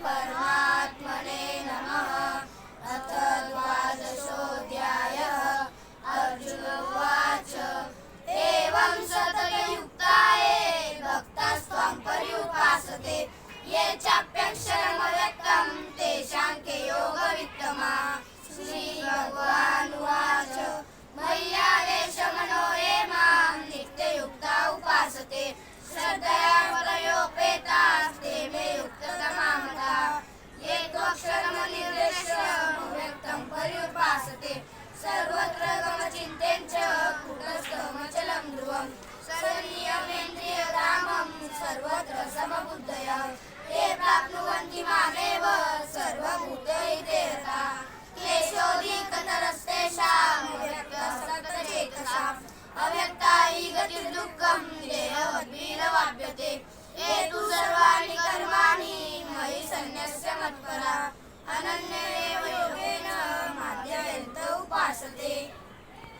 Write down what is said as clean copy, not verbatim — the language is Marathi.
परमात्मने नमः। अथ द्वादशोऽध्यायः। अर्जुन उवाच एवं सततयुक्ता ये भक्तास्त्वां पर्युपासते ये चाप्यक्षरमव्यक्तं तेषां के योगवित्तमाः। श्रीभगवानुवाच मय्यावेशमनो ये मां नित्ययुक्ता उपासते श्रद्धया परयोपेतास्ते मे युक्ततमा मताः। ये त्वक्षरमनिर्देश्यमव्यक्तं पर्युपासते सर्वत्र गमचिन्तेन च कूटस्थमचलं ध्रुवं सर्वनियमेन्द्रियग्रामं सर्वत्र समबुद्धयः ते प्राप्नुवन्ति मामेव सर्वभूतहिते रताः। क्लेशोऽधिकतरस्तेषाम् अव्यक्तसक्तचेतसाम् अव्यक्ता हि गतिर्दुःखं देहवद्भिरवाप्यते। ये तु सर्वाणि कर्माणि मयि सन्न्यस्य मत्पराः